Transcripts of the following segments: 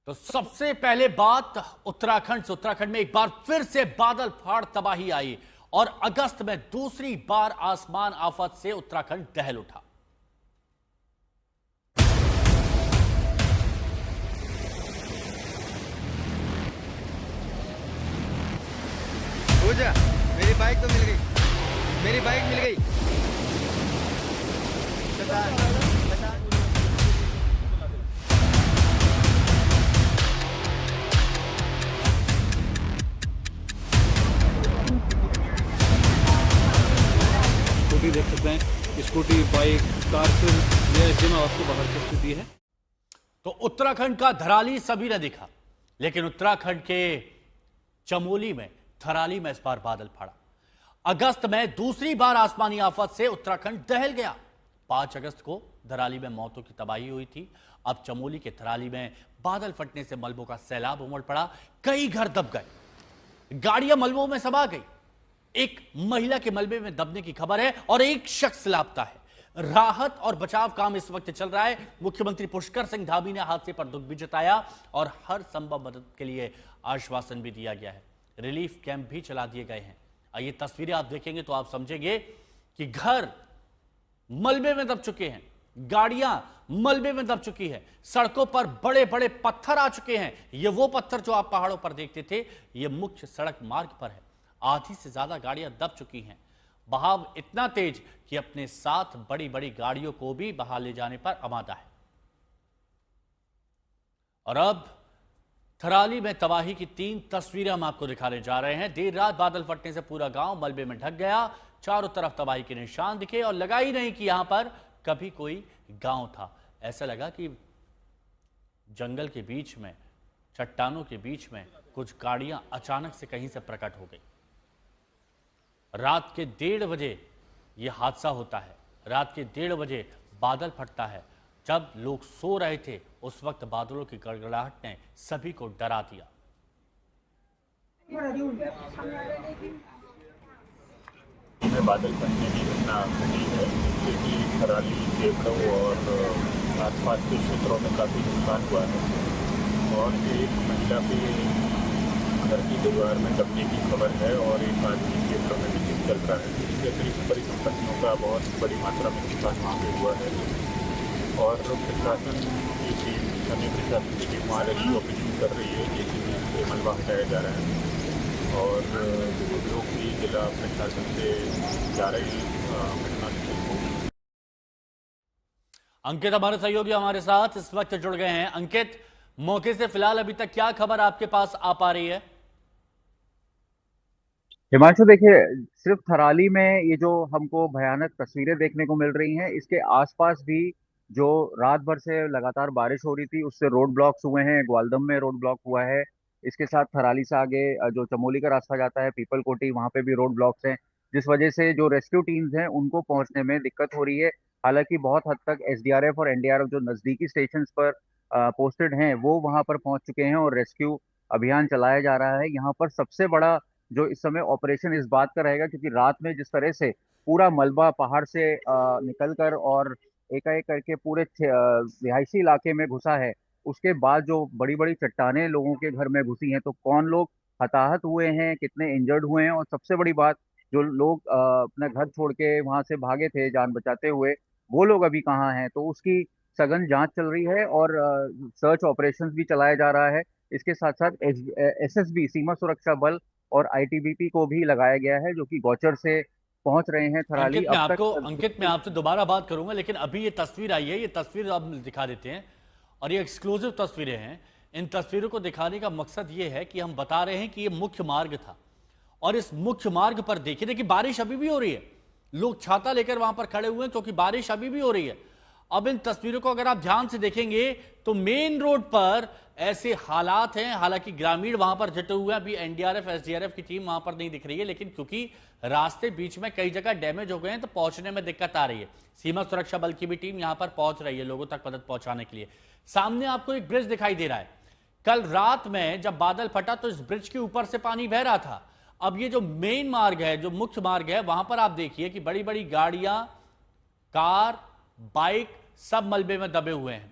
तो सबसे पहले बात उत्तराखंड से। उत्तराखंड में एक बार फिर से बादल फाड़ तबाही आई और अगस्त में दूसरी बार आसमान आफत से उत्तराखंड दहल उठा। पूजा, मेरी बाइक तो मिल गई, मेरी बाइक मिल गई। स्कूटी देख सकते हैं, स्कूटी, बाइक, कार, ये जिन आपको बाहर की स्थिति है। तो उत्तराखंड का धराली सभी ने दिखा, लेकिन उत्तराखंड के चमोली में थराली में इस बार बादल फाड़ा। अगस्त में दूसरी बार आसमानी आफत से उत्तराखंड दहल गया। 5 अगस्त को धराली में मौतों की तबाही हुई थी। अब चमोली के थराली में बादल फटने से मलबों का सैलाब उमड़ पड़ा। कई घर दब गए, गाड़ियां मलबों में समा गई। एक महिला के मलबे में दबने की खबर है और एक शख्स लापता है। राहत और बचाव काम इस वक्त चल रहा है। मुख्यमंत्री पुष्कर सिंह धामी ने हादसे पर दुख भी जताया और हर संभव मदद के लिए आश्वासन भी दिया गया है। रिलीफ कैंप भी चला दिए गए हैं। ये तस्वीरें आप देखेंगे तो आप समझेंगे कि घर मलबे में दब चुके हैं, गाड़ियां मलबे में दब चुकी है, सड़कों पर बड़े बड़े पत्थर आ चुके हैं। ये वो पत्थर जो आप पहाड़ों पर देखते थे, ये मुख्य सड़क मार्ग पर है। आधी से ज्यादा गाड़ियां दब चुकी हैं। बहाव इतना तेज कि अपने साथ बड़ी बड़ी गाड़ियों को भी बहा ले जाने पर आमादा है। और अब थराली में तबाही की 3 तस्वीरें हम आपको दिखाने जा रहे हैं। देर रात बादल फटने से पूरा गांव मलबे में ढक गया। चारों तरफ तबाही के निशान दिखे और लगा ही नहीं कि यहां पर कभी कोई गांव था। ऐसा लगा कि जंगल के बीच में, चट्टानों के बीच में कुछ गाड़ियां अचानक से कहीं से प्रकट हो गई। रात के 1:30 बजे यह हादसा होता है। रात के 1:30 बजे बादल फटता है। जब लोग सो रहे थे उस वक्त बादलों की गड़गड़ाहट ने सभी को डरा दिया। बादल फटने की घटना घटी है, क्योंकि थराली, देवड़ों और आसपास के क्षेत्रों में काफ़ी नुकसान हुआ है और एक महिला के घर की दीवार में दबने की खबर है और एक आदमी क्षेत्रों में भी चल रहा है। इसके अतिरिक्त परिसंपत्तियों का बहुत बड़ी मात्रा में नुकसान वहाँ पे हुआ है और प्रशासन की टीम, स्थानीय प्रशासन की टीम वहाँ रही ऑपरेशन कर रही है, जेसीबी से मलबा हटाया जा रहा है और लोग भी जिला प्रशासन से जा रही घटनास्थल को। अंकित हमारे सहयोगी हमारे साथ इस वक्त जुड़ गए हैं। अंकित, मौके से फिलहाल अभी तक क्या खबर आपके पास आ पा रही है? हिमांशु, देखिए, सिर्फ थराली में ये जो हमको भयानक तस्वीरें देखने को मिल रही हैं, इसके आसपास भी जो रात भर से लगातार बारिश हो रही थी, उससे रोड ब्लॉक्स हुए हैं। ग्वालदम में रोड ब्लॉक हुआ है। इसके साथ थराली से आगे जो चमोली का रास्ता जाता है, पीपल कोटी, वहां पे भी रोड ब्लॉक्स हैं, जिस वजह से जो रेस्क्यू टीम्स हैं उनको पहुंचने में दिक्कत हो रही है। हालांकि बहुत हद तक एसडीआरएफ और एनडीआरएफ जो नजदीकी स्टेशन पर पोस्टेड हैं, वो वहां पर पहुंच चुके हैं और रेस्क्यू अभियान चलाया जा रहा है। यहाँ पर सबसे बड़ा जो इस समय ऑपरेशन इस बात का रहेगा, क्योंकि रात में जिस तरह से पूरा मलबा पहाड़ से निकलकर और एकाएक करके पूरे रिहायशी इलाके में घुसा है, उसके बाद जो बड़ी बड़ी चट्टानें लोगों के घर में घुसी हैं, तो कौन लोग हताहत हुए हैं, कितने इंजर्ड हुए हैं, और सबसे बड़ी बात, जो लोग अपना घर छोड़ के वहां से भागे थे जान बचाते हुए, वो लोग अभी कहाँ हैं। तो उसकी सघन जांच चल रही है और सर्च ऑपरेशंस भी चलाया जा रहा है। इसके साथ साथ एसएसबी, सीमा सुरक्षा बल और आईटीबीपी को भी लगाया गया है, जो कि गौचर से पहुंच रहे हैं थराली। अंकित, मैं आपसे दोबारा बात करूंगा, लेकिन अभी ये तस्वीर आई है, ये तस्वीर आप दिखा देते हैं और ये एक्सक्लूसिव तस्वीरें हैं। इन तस्वीरों को दिखाने का मकसद ये है कि हम बता रहे हैं कि ये मुख्य मार्ग था और इस मुख्य मार्ग पर देखिए बारिश अभी भी हो रही है। लोग छाता लेकर वहां पर खड़े हुए हैं क्योंकि बारिश अभी भी हो रही है। अब इन तस्वीरों को अगर आप ध्यान से देखेंगे तो मेन रोड पर ऐसे हालात हैं। हालांकि ग्रामीण वहां पर जुटे हुए हैं। अभी एनडीआरएफ, एसडीआरएफ की टीम वहां पर नहीं दिख रही है, लेकिन क्योंकि रास्ते बीच में कई जगह डैमेज हो गए हैं तो पहुंचने में दिक्कत आ रही है। सीमा सुरक्षा बल की भी टीम यहां पर पहुंच रही है लोगों तक मदद पहुंचाने के लिए। सामने आपको एक ब्रिज दिखाई दे रहा है। कल रात में जब बादल फटा तो इस ब्रिज के ऊपर से पानी बह रहा था। अब ये जो मेन मार्ग है, जो मुख्य मार्ग है, वहां पर आप देखिए कि बड़ी बड़ी गाड़ियां, कार, बाइक सब मलबे में दबे हुए हैं।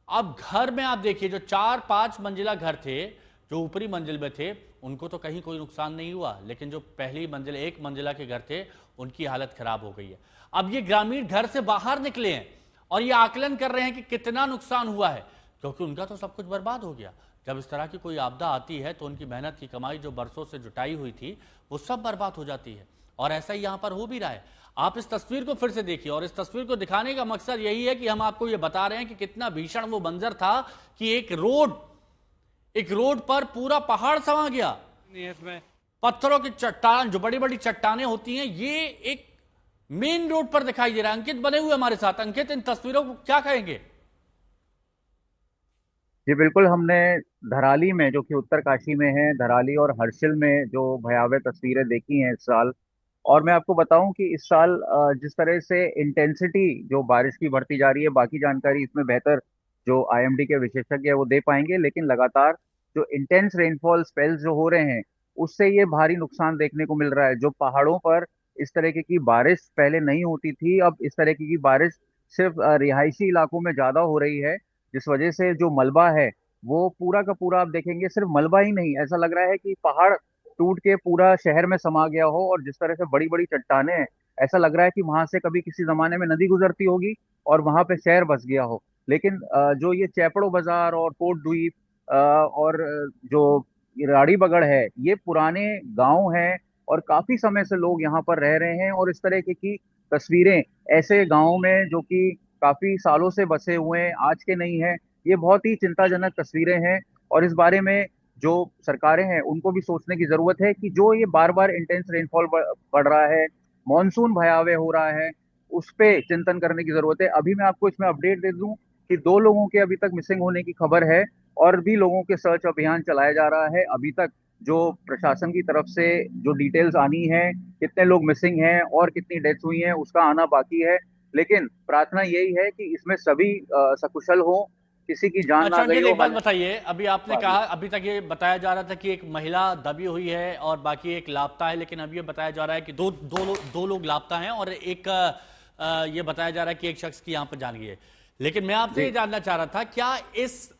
अब घर में आप देखिए, जो 4-5 मंजिला घर थे, जो ऊपरी मंजिल में थे, उनको तो कहीं कोई नुकसान नहीं हुआ, लेकिन जो पहली मंजिल 1 मंजिला के घर थे, उनकी हालत खराब हो गई है। अब ये ग्रामीण घर से बाहर निकले हैं और ये आकलन कर रहे हैं कि कितना नुकसान हुआ है, क्योंकि उनका तो सब कुछ बर्बाद हो गया। जब इस तरह की कोई आपदा आती है तो उनकी मेहनत की कमाई जो बरसों से जुटाई हुई थी, वो सब बर्बाद हो जाती है, और ऐसा ही यहां पर हो भी रहा है। आप इस तस्वीर को फिर से देखिए, और इस तस्वीर को दिखाने का मकसद यही है कि हम आपको ये बता रहे हैं कि कितना भीषण वो मंजर था कि एक रोड पर पूरा पहाड़ समा गया। नहीं है इसमें। पत्थरों की चट्टान, जो बड़ी बड़ी चट्टानें होती हैं, ये एक मेन रोड पर दिखाई दे रहा है। अंकित बने हुए हमारे साथ। अंकित, इन तस्वीरों को क्या कहेंगे? जी बिल्कुल, हमने धराली में, जो कि उत्तरकाशी में है, धराली और हर्षिल में जो भयावह तस्वीरें देखी हैं इस साल। और मैं आपको बताऊं कि इस साल जिस तरह से इंटेंसिटी जो बारिश की बढ़ती जा रही है, बाकी जानकारी इसमें बेहतर जो आईएमडी के विशेषज्ञ है वो दे पाएंगे, लेकिन लगातार जो इंटेंस रेनफॉल स्पेल्स जो हो रहे हैं, उससे ये भारी नुकसान देखने को मिल रहा है। जो पहाड़ों पर इस तरीके की बारिश पहले नहीं होती थी, अब इस तरीके की बारिश सिर्फ रिहायशी इलाकों में ज्यादा हो रही है, जिस वजह से जो मलबा है वो पूरा का पूरा, आप देखेंगे सिर्फ मलबा ही नहीं, ऐसा लग रहा है कि पहाड़ टूट के पूरा शहर में समा गया हो। और जिस तरह से बड़ी बड़ी चट्टानें हैं, ऐसा लग रहा है कि वहां से कभी किसी जमाने में नदी गुजरती होगी और वहां पे शहर बस गया हो। लेकिन जो ये चैपड़ो बाजार और कोट द्वीप और जो ये राड़ी बगड़ है, ये पुराने गांव हैं और काफी समय से लोग यहाँ पर रह रहे हैं। और इस तरह की तस्वीरें ऐसे गांवों में जो कि काफी सालों से बसे हुए हैं, आज के नहीं है, ये बहुत ही चिंताजनक तस्वीरें हैं। और इस बारे में जो सरकारें हैं उनको भी सोचने की जरूरत है कि जो ये बार बार इंटेंस रेनफॉल बढ़ रहा है, मॉनसून भयावह हो रहा है, उस पे चिंतन करने की जरूरत है। अभी मैं आपको इसमें अपडेट दे दूं कि 2 लोगों के अभी तक मिसिंग होने की खबर है और भी लोगों के सर्च अभियान चलाया जा रहा है। अभी तक जो प्रशासन की तरफ से जो डिटेल्स आनी है, कितने लोग मिसिंग हैं और कितनी डेथ हुई हैं, उसका आना बाकी है। लेकिन प्रार्थना यही है कि इसमें सभी सकुशल हो, किसी की जान अच्छा ना गई अंकित, हो। एक बात बताइए, अभी आपने कहा, अभी तक ये बताया जा रहा था कि एक महिला दबी हुई है और बाकी एक लापता है, लेकिन अब ये बताया जा रहा है कि दो लोग लापता हैं और एक ये बताया जा रहा है कि एक शख्स की यहाँ पर जान गई है। लेकिन मैं आपसे ये जानना चाह रहा था, क्या इस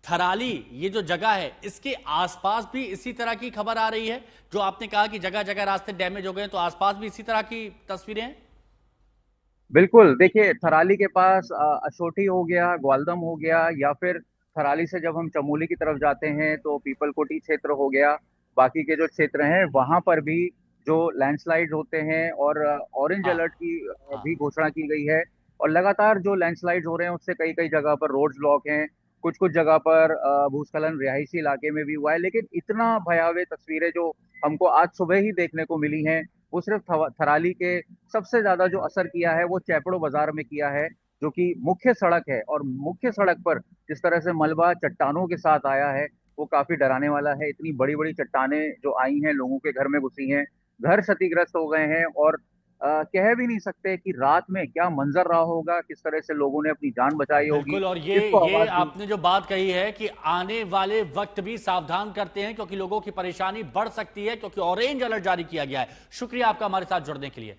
थराली, ये जो जगह है, इसके आसपास भी इसी तरह की खबर आ रही है? जो आपने कहा कि जगह जगह रास्ते डैमेज हो गए, तो आसपास भी इसी तरह की तस्वीरें हैं? बिल्कुल, देखिए थराली के पास अशोटी हो गया, ग्वालदम हो गया, या फिर थराली से जब हम चमोली की तरफ जाते हैं तो पीपलकोटी क्षेत्र हो गया। बाकी के जो क्षेत्र हैं वहां पर भी जो लैंडस्लाइड होते हैं, और ऑरेंज हाँ अलर्ट की हाँ। भी घोषणा की गई है। और लगातार जो लैंडस्लाइड हो रहे हैं उससे कई कई जगह पर रोड्स ब्लॉक हैं, कुछ कुछ जगह पर भूस्खलन रिहायशी इलाके में भी हुआ है। लेकिन इतना भयावह तस्वीरें जो हमको आज सुबह ही देखने को मिली हैं, वो सिर्फ थराली के सबसे ज्यादा जो असर किया है वो चैपड़ो बाजार में किया है, जो कि मुख्य सड़क है। और मुख्य सड़क पर जिस तरह से मलबा चट्टानों के साथ आया है, वो काफी डराने वाला है। इतनी बड़ी बड़ी चट्टानें जो आई हैं, लोगों के घर में घुसी हैं, घर क्षतिग्रस्त हो गए हैं। और कह भी नहीं सकते कि रात में क्या मंजर रहा होगा, किस तरह से लोगों ने अपनी जान बचाई होगी। बिल्कुल, और इसको ये आवाज दी। आपने जो बात कही है कि आने वाले वक्त भी सावधान करते हैं, क्योंकि लोगों की परेशानी बढ़ सकती है, क्योंकि ऑरेंज अलर्ट जारी किया गया है। शुक्रिया आपका हमारे साथ जुड़ने के लिए।